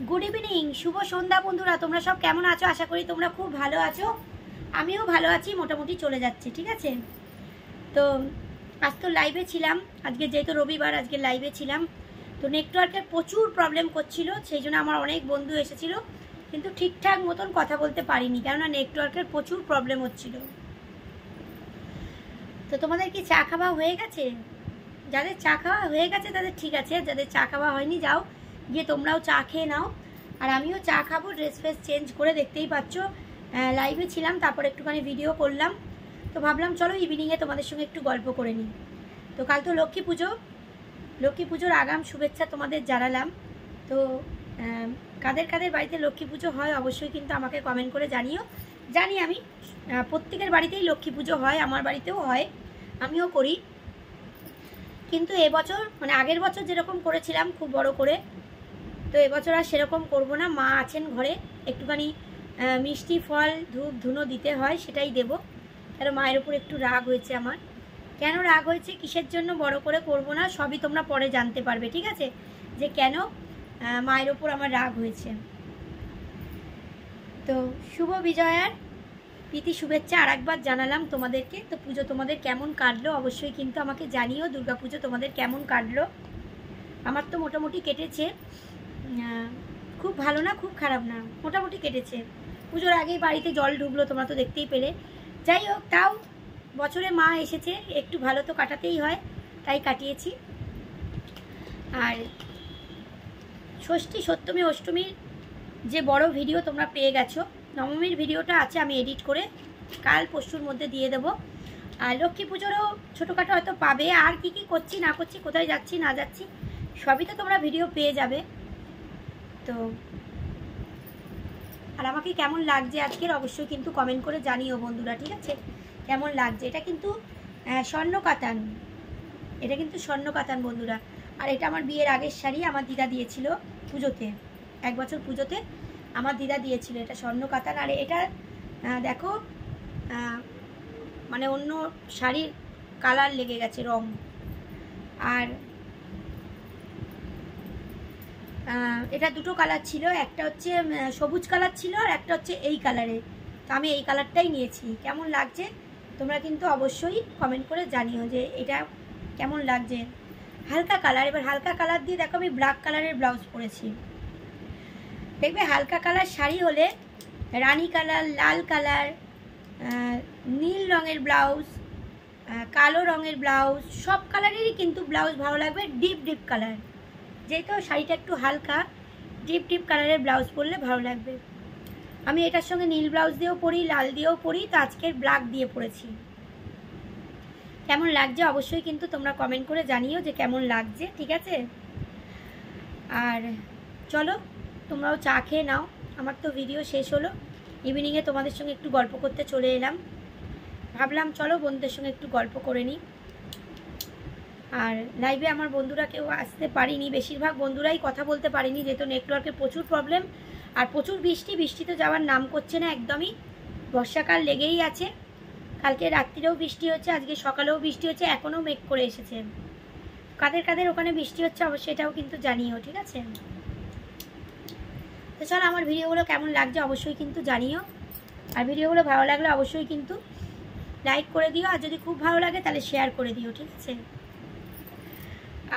Good evening, শুভ সন্ধ্যা বন্ধুরা। তোমরা সব কেমন আছো? আশা করি তোমরা খুব ভালো আছো। আমিও ভালো আছি, মোটামুটি চলে যাচ্ছে, ঠিক আছে। তো আজ তো লাইভে ছিলাম, আজকে যেহেতু রবিবার আজকে লাইভে ছিলাম। তো নেটওয়ার্কের প্রচুর প্রবলেম করছিল, সেই জন্য আমার অনেক বন্ধু এসেছিল, কিন্তু ঠিকঠাক মতন কথা বলতে পারিনি, কেননা নেটওয়ার্কের প্রচুর প্রবলেম হচ্ছিল। তো তোমাদের কি চা খাওয়া হয়ে গেছে? যাদের চা খাওয়া হয়ে গেছে তাদের ঠিক আছে, যাদের চা খাওয়া হয়নি যাও গিয়ে তোমরাও চা খেয়ে নাও। আর আমিও চা খাবো, ড্রেস ফ্রেস চেঞ্জ করে, দেখতেই পাচ্ছ লাইভে ছিলাম, তারপর একটুখানি ভিডিও করলাম। তো ভাবলাম চলো ইভিনিংয়ে তোমাদের সঙ্গে একটু গল্প করে নিই। তো কাল তো লক্ষ্মী পুজো, লক্ষ্মী পুজোর আগাম শুভেচ্ছা তোমাদের জানালাম। তো কাদের কাদের বাড়িতে লক্ষ্মী পুজো হয় অবশ্যই কিন্তু আমাকে কমেন্ট করে জানিও। জানি আমি প্রত্যেকের বাড়িতেই লক্ষ্মী পুজো হয়, আমার বাড়িতেও হয়, আমিও করি। কিন্তু এবছর মানে আগের বছর যেরকম করেছিলাম খুব বড় করে, তো এবছর আর সেরকম করব না। মা আছেন ঘরে, একটুখানি মিষ্টি ফল ধূপ ধুনো দিতে হয়, সেটাই দেব। কারণ মায়ের উপর একটু রাগ হয়েছে আমার। কেন রাগ হয়েছে, কিসের জন্য বড় করে করব না, সবই তোমরা পরে জানতে পারবে, ঠিক আছে, যে কেন মায়ের উপর আমার রাগ হয়েছে। তো শুভ বিজয়ার প্রীতি শুভেচ্ছা আর একবার জানালাম তোমাদেরকে। তো পুজো তোমাদের কেমন কাটলো অবশ্যই কিন্তু আমাকে জানিও। দুর্গাপুজো তোমাদের কেমন কাটলো? আমার তো মোটামুটি কেটেছে, খুব ভালো না খুব খারাপ না, মোটামুটি কেটেছে। পুজোর আগেই বাড়িতে জল ঢুকলো, তোমরা তো দেখতেই পেলে। যাই হোক, তাও বছরে মা এসেছে, একটু ভালো তো কাটাতেই হয়, তাই কাটিয়েছি। আর ষষ্ঠী সপ্তমী অষ্টমীর যে বড় ভিডিও তোমরা পেয়ে গেছো, নবমীর ভিডিওটা আছে, আমি এডিট করে কাল পরশুর মধ্যে দিয়ে দেবো। আর লক্ষ্মী পুজোরও ছোটোখাটো হয়তো পাবে, আর কি কি করছি না করছি, কোথায় যাচ্ছি না যাচ্ছি, সবই তো তোমরা ভিডিও পেয়ে যাবে। তো আর আমাকে কেমন লাগছে আজকের অবশ্যই কিন্তু কমেন্ট করে জানিও বন্ধুরা, ঠিক আছে, কেমন লাগছে। এটা কিন্তু স্বর্ণ কাতান, এটা কিন্তু স্বর্ণ কাতান বন্ধুরা। আর এটা আমার বিয়ের আগের শাড়ি, আমার দিদা দিয়েছিল পুজোতে, এক বছর পুজোতে আমার দিদা দিয়েছিল, এটা স্বর্ণ কাতান। আর এটা দেখো মানে অন্য শাড়ির কালার লেগে গেছে, রং। আর এটা দুটো কালার ছিল, একটা হচ্ছে সবুজ কালার ছিল আর একটা হচ্ছে এই কালারে। তো আমি এই কালারটাই নিয়েছি। কেমন লাগছে তোমরা কিন্তু অবশ্যই কমেন্ট করে জানিও যে এটা কেমন লাগছে। হালকা কালার, এবার হালকা কালার দিয়ে দেখো আমি ব্ল্যাক কালারের ব্লাউজ পরেছি। দেখবে হালকা কালার শাড়ি হলে রানী কালার, লাল কালার, নীল রঙের ব্লাউজ, কালো রঙের ব্লাউজ, সব কালারেরই কিন্তু ব্লাউজ ভালো লাগবে। ডিপ ডিপ কালার, যেহেতু শাড়িটা একটু হালকা, ডিপ ডিপ কালারের ব্লাউজ পরলে ভালো লাগবে। আমি এটার সঙ্গে নীল ব্লাউজ দিয়েও পরি, লাল দিয়েও পরি, তো আজকের ব্ল্যাক দিয়ে পরেছি। কেমন লাগছে অবশ্যই কিন্তু তোমরা কমেন্ট করে জানিও যে কেমন লাগছে, ঠিক আছে। আর চলো তোমরাও চা খেয়ে নাও, আমার তো ভিডিও শেষ হলো। ইভিনিংয়ে তোমাদের সঙ্গে একটু গল্প করতে চলে এলাম, ভাবলাম চলো বন্ধুদের সঙ্গে একটু গল্প করে নিই। আর লাইভে আমার বন্ধুরা কেউ আসতে পারিনি, বেশিরভাগ বন্ধুরাই কথা বলতে পারিনি, যেহেতু নেটওয়ার্কের প্রচুর প্রবলেম আর প্রচুর বৃষ্টি। বৃষ্টি তো যাওয়ার নাম করছে না একদমই, বর্ষাকাল লেগেই আছে। কালকে রাত্রিরেও বৃষ্টি হচ্ছে, আজকে সকালেও বৃষ্টি হচ্ছে, এখনও মেঘ করে এসেছে। কাদের কাদের ওখানে বৃষ্টি হচ্ছে অবশ্যই এটাও কিন্তু জানিও, ঠিক আছে। তো চলো আমার ভিডিওগুলো কেমন লাগছে অবশ্যই কিন্তু জানিও। আর ভিডিওগুলো ভালো লাগলে অবশ্যই কিন্তু লাইক করে দিও, আর যদি খুব ভালো লাগে তাহলে শেয়ার করে দিও, ঠিক আছে।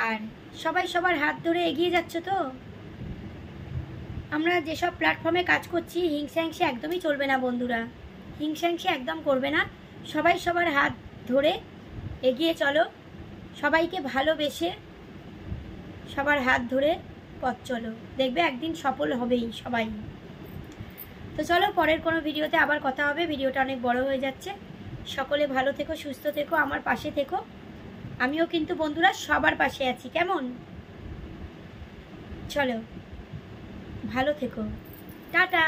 আর সবাই সবার হাত ধরে এগিয়ে যাচ্ছে তো। আমরা যেসব প্ল্যাটফর্মে কাজ করছি, হিংসা হিংসা একদমই চলবে না বন্ধুরা, হিংসা হিংসা একদম করবে না। সবাই সবার হাত ধরে এগিয়ে চলো, সবাইকে ভালোবেসে সবার হাত ধরে পথ চলো, দেখবে একদিন সফল হবেই সবাই। তো চলো পরের কোনো ভিডিওতে আবার কথা হবে, ভিডিওটা অনেক বড় হয়ে যাচ্ছে। সকলে ভালো থেকো, সুস্থ থেকো, আমার পাশে থেকো। আমিও কিন্তু বন্ধুরা সবার পাশে আছি, কেমন? চলো ভালো থেকো, টাটা।